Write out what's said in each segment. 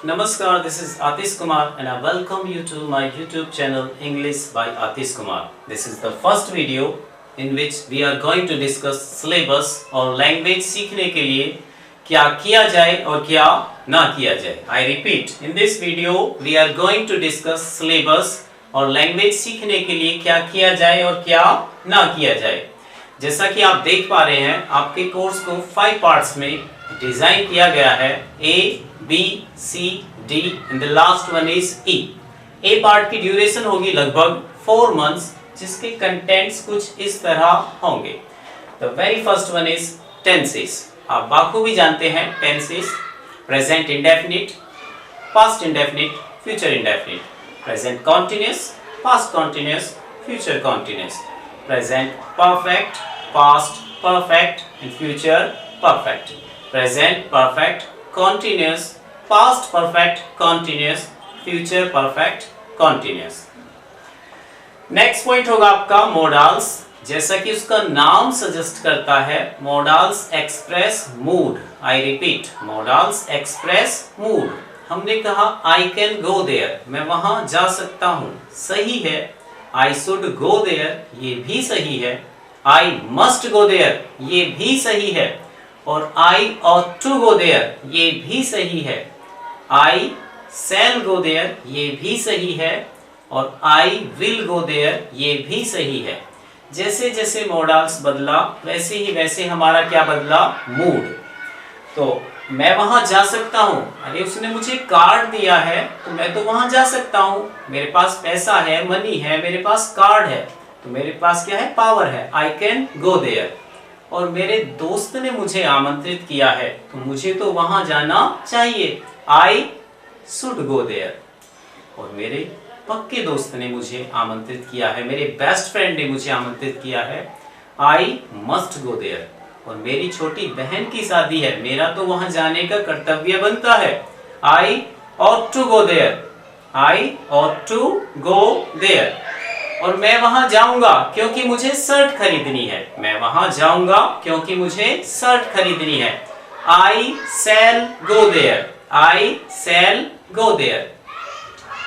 Namaskar, this is Atish Kumar and I welcome you to my YouTube channel English by Atish Kumar. This is the first video in which we are going to discuss syllabus और language सीखने के लिए क्या किया जाए और क्या ना किया जाए. I repeat, in this video we are going to discuss syllabus और language सीखने के लिए क्या किया जाए और क्या ना किया जाए. जैसा कि आप देख पा रहे हैं, आपके कोर्स को 5 पार्ट्स में डिजाइन किया गया है. A, B, C, D and the last one is E. A part की ड्यूरेशन होगी लगभग 4 months, जिसके कंटेंट्स कुछ इस तरह होंगे. The very first one is tenses. आप बाखूबी जानते हैं tenses: present indefinite, past indefinite, future indefinite, present continuous, past continuous, future continuous, present perfect, past perfect and future perfect, present perfect, continuous, past perfect, continuous, future perfect, continuous. Next point होगा आपका modals. जैसा कि उसका नाम suggest करता है, modals express mood. I repeat, modals express mood. हमने कहा आई कैन गो देयर, मैं वहां जा सकता हूं, सही है. आई शुड गो देयर, ये भी सही है. आई मस्ट गो देयर, ये भी सही है. और I ought to go there, ये भी सही है. आई शैल गो देयर, ये भी सही है. और आई विल गो देयर, ये भी सही है. जैसे जैसे मोडाल्स बदला वैसे हमारा क्या बदला, मूड. तो मैं वहां जा सकता हूं, अरे उसने मुझे कार्ड दिया है तो मैं तो वहां जा सकता हूं. मेरे पास पैसा है, मनी है, मेरे पास कार्ड है, तो मेरे पास क्या है, पावर है. I can go there. और मेरे दोस्त ने मुझे आमंत्रित किया है तो मुझे तो वहां जाना चाहिए. I should go there. और मेरे पक्के दोस्त ने मुझे आमंत्रित किया है, मेरे बेस्ट फ्रेंड ने मुझे आमंत्रित किया है. I must go there. और मेरी छोटी बहन की शादी है, मेरा तो वहां जाने का कर्तव्य बनता है. I ought to go there. I ought to go there. और मैं वहां जाऊंगा क्योंकि मुझे शर्ट खरीदनी है. मैं वहां जाऊंगा क्योंकि मुझे शर्ट खरीदनी है. I shall go there. I shall go there.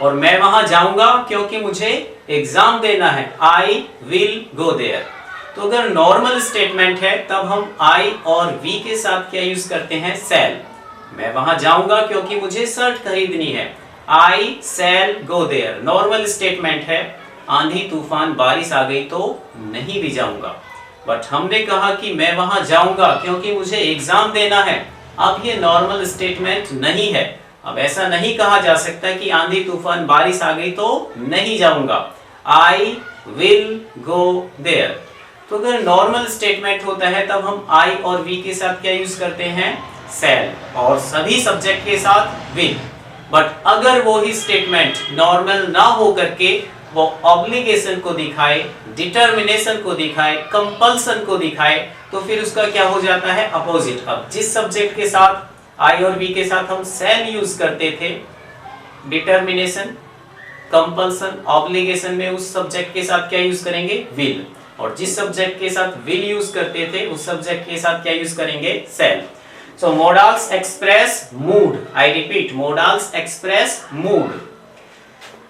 और मैं वहां जाऊंगा क्योंकि मुझे एग्जाम देना है. I will go there. तो अगर नॉर्मल स्टेटमेंट है तब हम आई और वी के साथ क्या यूज करते हैं, शैल. मैं वहां जाऊंगा क्योंकि मुझे शर्ट खरीदनी है. I shall go there normal statement है. आंधी तूफान बारिश आ गई तो नहीं भी जाऊंगा. बट हमने कहा कि मैं वहां जाऊंगा क्योंकि मुझे एग्जाम देना है. अब ये नॉर्मल स्टेटमेंट नहीं है. अब ऐसा नहीं कहा जा सकता कि आंधी तूफान बारिश आ गई तो नहीं जाऊंगा. I will go there. तो अगर नॉर्मल स्टेटमेंट होता है तब हम आई और वी के साथ क्या यूज करते हैं, शैल. और सभी सब्जेक्ट के साथ विल. बट अगर वो ही स्टेटमेंट नॉर्मल ना हो करके वो ऑब्लिगेशन को दिखाए, डिटर्मिनेशन को दिखाए, कंपल्सन को दिखाए, तो फिर उसका क्या हो जाता है, अपोजिट. अब जिस सब्जेक्ट के साथ आई और वी के साथ हम शैल यूज करते थे, डिटर्मिनेशन, कंपल्सन, ऑब्लिगेशन में उस सब्जेक्ट के साथ क्या यूज करेंगे, विल. और जिस सब्जेक्ट के साथ विल यूज करते थे उस सब्जेक्ट के साथ क्या यूज करेंगे, shall. So modals express mood. I repeat, modals express mood.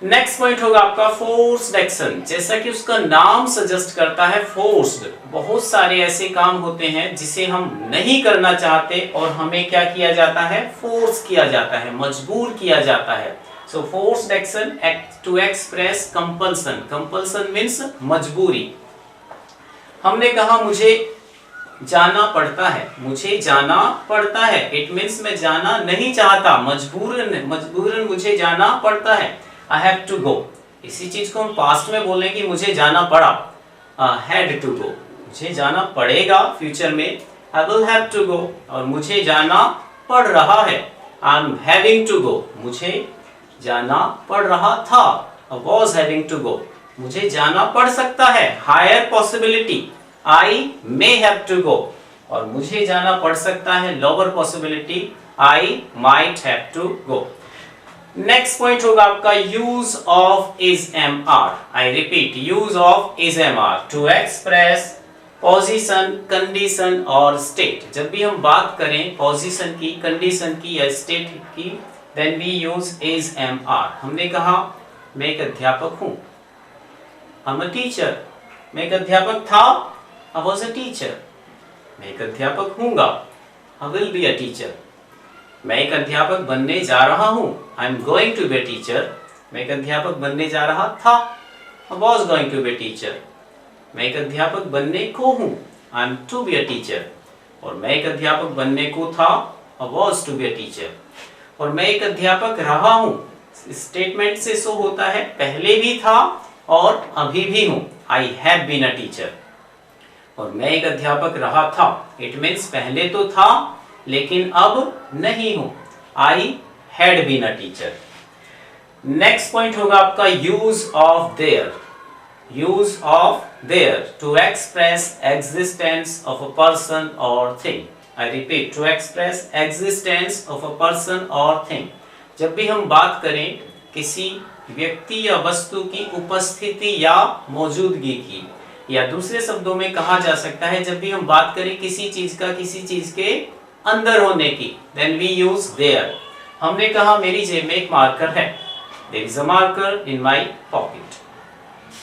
Next point होगा आपका फोर्स्ड एक्शन. जैसा कि उसका नाम सजेस्ट करता है, फोर्स्ड. बहुत सारे ऐसे काम होते हैं जिसे हम नहीं करना चाहते और हमें क्या किया जाता है, फोर्स किया जाता है, मजबूर किया जाता है. So forced action to express compulsion. Compulsion means मजबूरी. हमने कहा मुझे जाना पड़ता है, मुझे जाना पड़ता है. इट मीन्स मैं जाना नहीं चाहता, मजबूरन मुझे जाना पड़ता है. I have to go. इसी चीज को हम पास्ट में बोलें कि मुझे जाना पड़ा, had to go. मुझे जाना पड़ेगा फ्यूचर में, I will have to go. और मुझे जाना पड़ रहा है, I'm having to go. मुझे जाना पड़ रहा था, I was having to go. मुझे जाना पड़ सकता है, higher possibility, I may have to go. और मुझे जाना पड़ सकता है, lower possibility, I might have to go. Next point होगा आपका use of is am are. I repeat, use of is am are to express position, condition और state. जब भी हम बात करें पोजीशन की, कंडीशन की या स्टेट की, then we use is am are. हमने कहा मैं एक अध्यापक हूँ, I'm a teacher. मैं एक अध्यापक था, I was a teacher. मैं एक अध्यापक हूँगा, I will be a teacher. मैं एक अध्यापक बनने जा रहा हूँ, I am going to be a teacher. मैं एक अध्यापक बनने जा रहा था, I was going to be a teacher. मैं एक अध्यापक बनने को हूँ, I am to be a teacher. और मैं एक अध्यापक बनने को था, I was to be a teacher. और मैं एक अध्यापक रहा हूँ, स्टेटमेंट से शो होता है पहले भी था और अभी भी हूँ, I have been a teacher. और मैं एक अध्यापक रहा था, इट मीन्स पहले तो था लेकिन अब नहीं हूँ, I had been a teacher. Next point होगा आपका use of there. Use of there to express existence of a person और thing. I repeat, to express existence of a person और थिंग. जब भी हम बात करें किसी व्यक्ति या वस्तु की उपस्थिति या मौजूदगी की, या दूसरे शब्दों में कहा जा सकता है जब भी हम बात करें किसी चीज का किसी चीज के अंदर होने की, देन वी यूज देयर. हमने कहा मेरी जेब में एक मार्कर है, there is a marker in my pocket.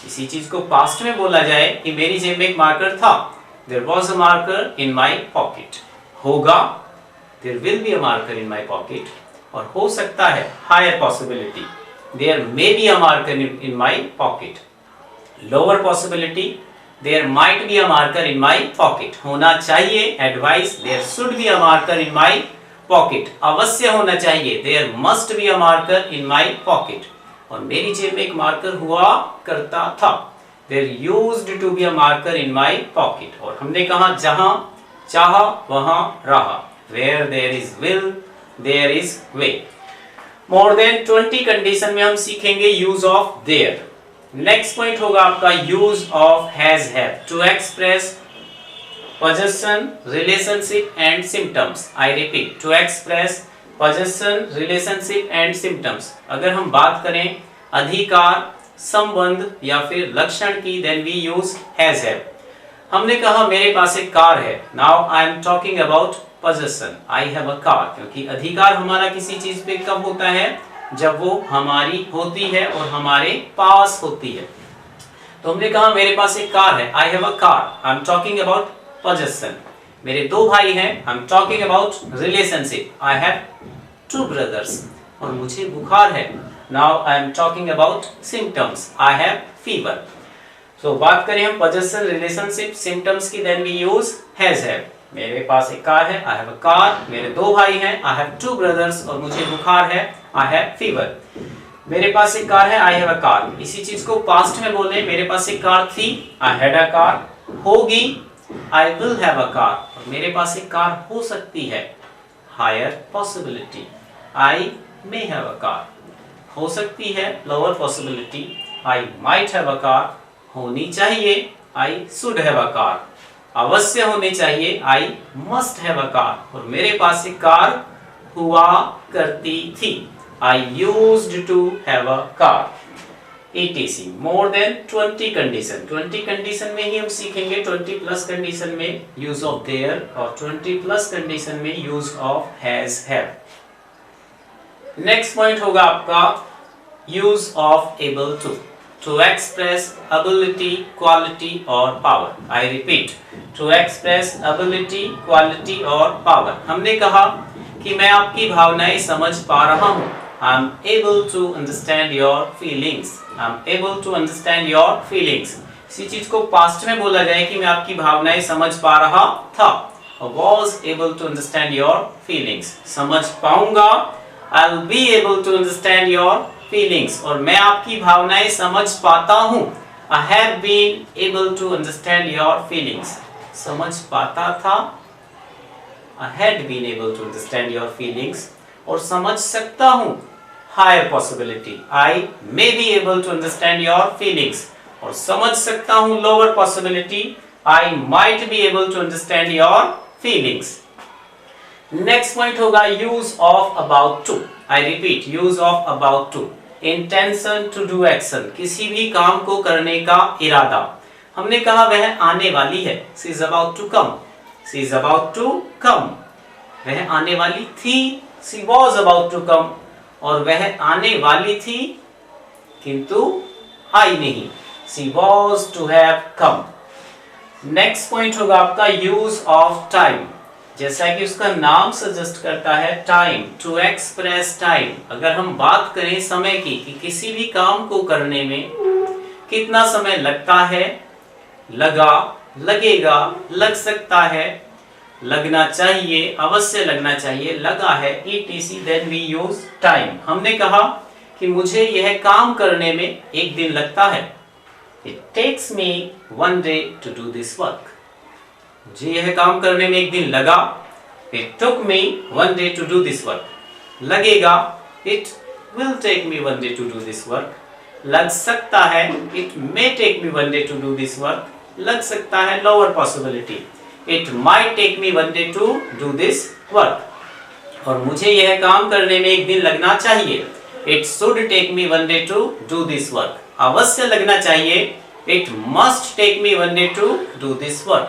इसी चीज को पास्ट में बोला जाए कि मेरी जेब में एक मार्कर था, there was a marker in my pocket. होगा, there will be a marker in my pocket. और हो सकता है, higher possibility, there may be a marker in my pocket. Lower possibility, there might be a marker in my pocket. होना चाहिए, advice, there should be a marker in my pocket. अवश्य होना चाहिए, there must be a marker in my pocket. और मेरी जेब में एक मार्कर हुआ करता था, there used to be a marker in my pocket. और हमने कहा जहां चाहा वहां रहा, where there is will there is way. More than 20 condition में हम सीखेंगे use of there. Next point होगा आपका use of has have to express possession, relationship and symptoms. I repeat, to express possession, relationship and symptoms. अगर हम बात करें अधिकार, संबंध या फिर लक्षण की, then we use has have. हमने कहा मेरे पास एक कार है, now I am talking about possession, I have a car. क्योंकि अधिकार हमारा किसी चीज पे कब होता है, जब वो हमारी होती है और हमारे पास होती है. तो हमने कहा मेरे पास एक कार है, I have a car, I am talking about possession. मेरे दो भाई हैं, I am talking about relationship, I have two brothers. और मुझे बुखार है, now I am talking about symptoms, I have fever. So बात करें हम पोजेशन, रिलेशनशिप, सिम्टम्स की, then we use has have. मेरे पास एक कार है, आई हैव अ कार. मेरे दो भाई हैं, आई हैव टू ब्रदर्स. और मुझे बुखार है, आई हैव फीवर. मेरे पास एक कार है, आई हैव अ कार. इसी चीज को पास्ट में बोले, मेरे पास एक कार थी, आई हैड अ कार. होगी, I will have a car. और मेरे पास एक कार हो सकती है, higher possibility, I may have a car. हो सकती है, lower possibility, I might have a car. होनी चाहिए, I should have a car. अवश्य होने चाहिए, I must have a car. और मेरे पास एक कार हुआ करती थी, I used to have a car. etc. More than 20 condition. 20 condition में ही हम सीखेंगे, 20 प्लस कंडीशन में यूज ऑफ देयर और 20 प्लस कंडीशन में use of has have. Next point होगा आपका use of able to, to express ability, quality or power. I repeat, to express ability, quality or power. हमने कहा कि मैं आपकी भावनाएं समझ पा रहा हूँ, I am able to understand your feelings. I am able to understand your feelings. इसी चीज को पास्ट में बोला जाए कि मैं आपकी भावनाएं समझ पा रहा था, was able to understand your feelings. समझ पाऊंगा, I'll be able to understand your feelings. और मैं आपकी भावनाएं समझ पाता हूँ, I have been able to understand your feelings. समझ पाता था, I had been able to understand your feelings. और समझ सकता हूँ, higher possibility, I may be able to understand your feelings. और समझ सकता हूँ, lower possibility, I might be able to understand your feelings. Next point होगा use of about to. I repeat, use of about to. Intention to do action, किसी भी काम को करने का इरादा. हमने कहा वह आने वाली है, she is about to come, she is about to come. वह आने वाली थी, she was about to come. और वह आने वाली थी किंतु आई नहीं। She was to have come। Next point होगा आपका यूज ऑफ टाइम। जैसा कि उसका नाम सजेस्ट करता है, टाइम, टू एक्सप्रेस टाइम। अगर हम बात करें समय की कि किसी भी काम को करने में कितना समय लगता है, लगा, लगेगा, लग सकता है, लगना चाहिए, अवश्य लगना चाहिए, लगा है, etc, then we use time. हमने कहा कि मुझे यह काम करने में एक दिन लगता है। It takes me one day to do this work। मुझे यह काम करने में एक दिन लगा। It took me one day to do this work। लगेगा, It will take me one day to do this work। लग सकता है, It may take me one day to do this work। लग सकता है, lower possibility। It might take me one day to do this work। और मुझे यह काम करने में एक दिन लगना चाहिए। It should take me one day to do this work। अवश्य लगना चाहिए। It must take me one day to do this work।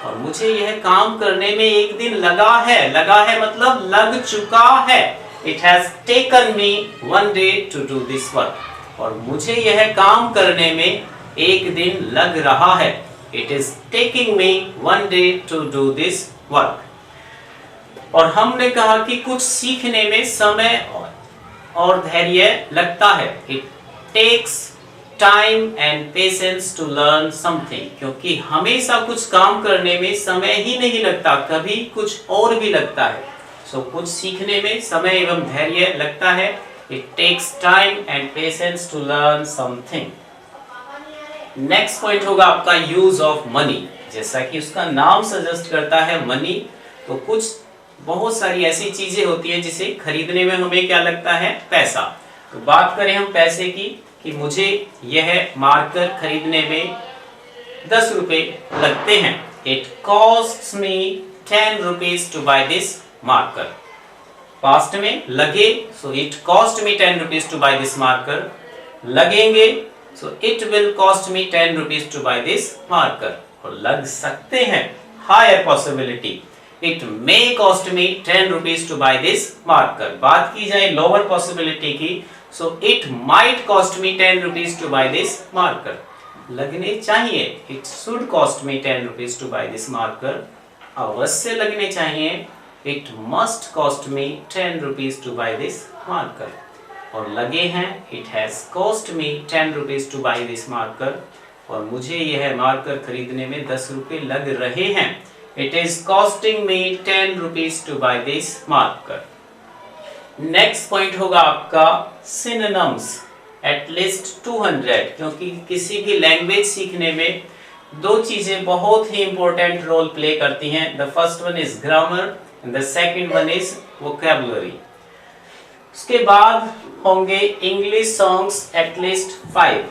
और मुझे यह काम करने में एक दिन लगा है। लगा है मतलब लग चुका है। It has taken me one day to do this work। और मुझे यह काम करने में एक दिन लग रहा है। It is taking me one day to do this work। और हमने कहा कि कुछ सीखने में समय और धैर्य लगता है। It takes time and patience to learn something। क्योंकि हमेशा कुछ काम करने में समय ही नहीं लगता, कभी कुछ और भी लगता है। So कुछ सीखने में समय एवं धैर्य लगता है। It takes time and patience to learn something। Next point होगा आपका यूज ऑफ मनी। जैसा कि उसका नाम सजेस्ट करता है, मनी, तो कुछ बहुत सारी ऐसी चीजें होती हैं जिसे खरीदने में हमें क्या लगता है, पैसा। तो बात करें हम पैसे की कि मुझे यह मार्कर खरीदने में 10 रुपए लगते हैं। It costs me 10 rupees to buy this marker। Past में लगे, so it cost me 10 rupees to buy this marker। लगेंगे, so it will cost me 10 rupees to buy this marker। और लग सकते हैं, higher possibility। It may cost me 10 rupees to buy this marker। बात की जाए lower possibility की, so it might cost me 10 rupees to buy this marker। लगने चाहिए, it should cost me 10 rupees to buy this marker। अवश्य लगने चाहिए, it must cost me 10 rupees to buy this marker। और लगे हैं, it has cost me 10 rupees to buy this marker। और मुझे यह मार्कर खरीदने में 10 रुपए लग रहे हैं। It is costing me 10 rupees to buy this marker। Next point होगा आपका synonyms, at least 200। क्योंकि किसी भी लैंग्वेज सीखने में दो चीजें बहुत ही इंपॉर्टेंट रोल प्ले करती हैं। The first one is grammar and the second one is vocabulary. उसके बाद होंगे इंग्लिश सॉन्ग्स एटलीस्ट 5।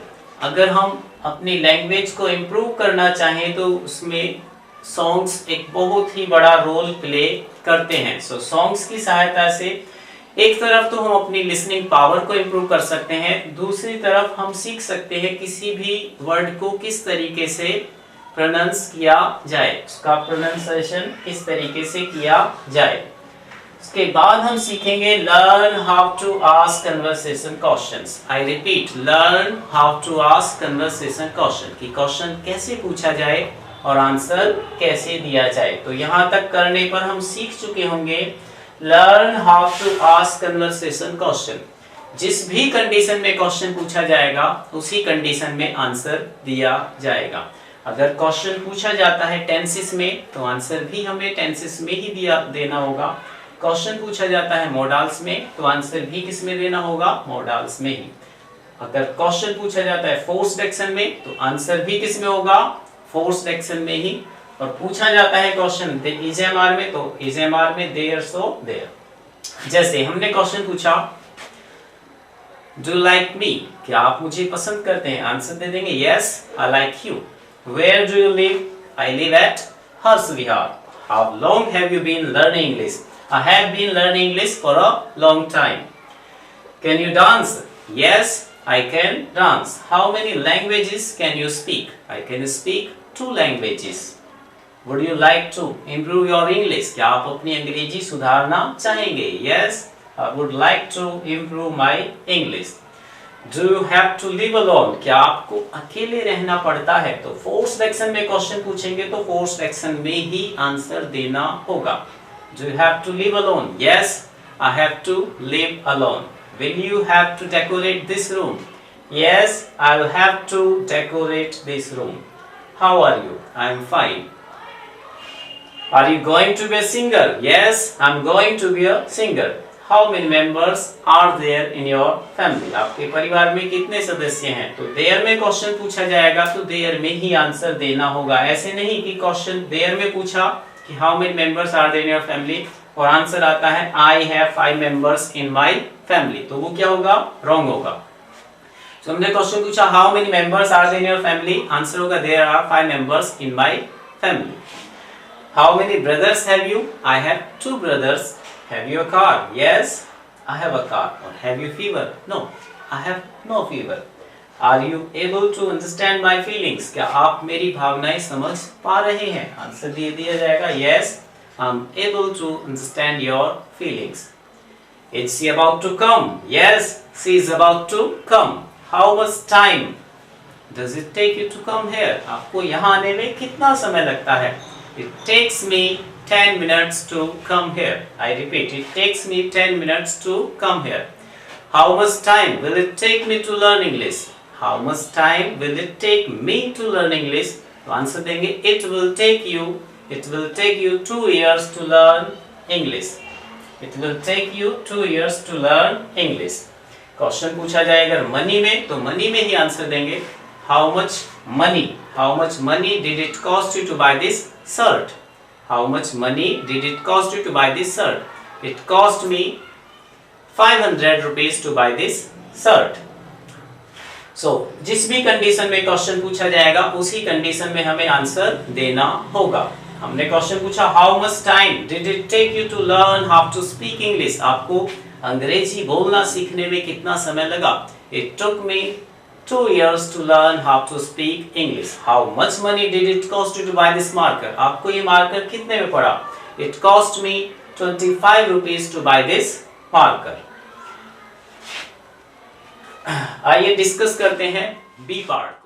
अगर हम अपनी लैंग्वेज को इम्प्रूव करना चाहें तो उसमें सॉन्ग्स एक बहुत ही बड़ा रोल प्ले करते हैं। सो सॉन्ग्स की सहायता से एक तरफ तो हम अपनी लिसनिंग पावर को इम्प्रूव कर सकते हैं, दूसरी तरफ हम सीख सकते हैं किसी भी वर्ड को किस तरीके से प्रोनाउंस किया जाए, उसका प्रोनाउंसिएशन किस तरीके से किया जाए। उसके बाद हम सीखेंगे learn how to ask conversation questions. I repeat, learn how to ask conversation question, कि क्वेश्चन कैसे पूछा जाए और आंसर कैसे दिया जाए। तो यहाँ तक करने पर हम सीख चुके होंगे learn how to ask conversation question. जिस भी कंडीशन में क्वेश्चन पूछा जाएगा उसी कंडीशन में आंसर दिया जाएगा। अगर क्वेश्चन पूछा जाता है टेंसेस में तो आंसर भी हमें टेंसेस में ही देना होगा। क्वेश्चन पूछा जाता है मॉडल्स में तो आंसर भी किस में देना होगा, मॉडल्स में ही। अगर क्वेश्चन पूछा जाता है फोर्स्ड एक्शन में तो आंसर भी किस में होगा, फोर्स्ड एक्शन में ही। और पूछा जाता है क्वेश्चन इज एम आर में तो इज एम आर में देयर सो देयर। जैसे हमने क्वेश्चन पूछा डू लाइक मी, क्या आप मुझे पसंद करते हैं, आंसर दे देंगे yes I like you. Where do you live, I live at Harsh Vihar. How long have you been learning English, I have been learning English for a long time. Can you dance? Yes, I can dance. How many languages can you speak? I can speak 2 languages. Would you like to improve your English? क्या आप अपनी अंग्रेजी सुधारना चाहेंगे? Yes, I would like to improve my English. Do you have to live alone? क्या आपको अकेले रहना पड़ता है? तो फोर्स्ड एक्शन में क्वेश्चन पूछेंगे तो फोर्स्ड एक्शन में ही आंसर देना होगा. Do you have to live alone? Yes, I have to live alone. Will you have to decorate this room? Yes, I will have to decorate this room. How are you? I am fine. Are you going to be a singer? Yes, I am going to be a singer. How many members are there in your family? आपके परिवार में कितने सदस्य हैं? तो there में question पूछा जाएगा तो there में ही आंसर देना होगा. ऐसे नहीं कि क्वेश्चन there में पूछा कि how many members are there in your family और आंसर आता है I have 5 members in my family. तो वो क्या होगा? Wrong होगा. तो हमने क्वेश्चन पूछा how many members are there in your family? Answer होगा there are 5 members in my family. How many brothers have you? I have 2 brothers. Have you a car? Yes, I have a car. Or have you fever? No, I have no fever. Are you able to understand my feelings? क्या आप मेरी भावनाएं समझ पा रहे हैं? Answer दिया जाएगा Yes, I'm able to understand your feelings. Is she about to come? Yes, she is about to come. How much time does it take you to come here? आपको यहाँ आने में कितना समय लगता है? It takes me 10 minutes to come here. I repeat, it takes me 10 minutes to come here. How much time will it take me to learn English? How much time will it take me to learn English? तो answer देंगे it will take you 2 years to learn English. It will take you 2 years to learn English. Question पूछा जाए अगर money में तो money में ही answer देंगे how much money did it cost you to buy this shirt? How much money did it cost you to buy this shirt? It cost me 500 rupees to buy this shirt. So, जिस भी condition में question पूछा जाएगा उसी condition में हमें answer देना होगा. हमने क्वेश्चन पूछा how much time did it take you to learn how to speak English? आपको अंग्रेजी बोलना सीखने में कितना समय लगा? It took me 2 years to learn how to speak English. How much money did it cost you to buy this marker? आपको ये मार्कर कितने में पड़ा? It cost me 25 rupees to buy this marker. आइए डिस्कस करते हैं B part.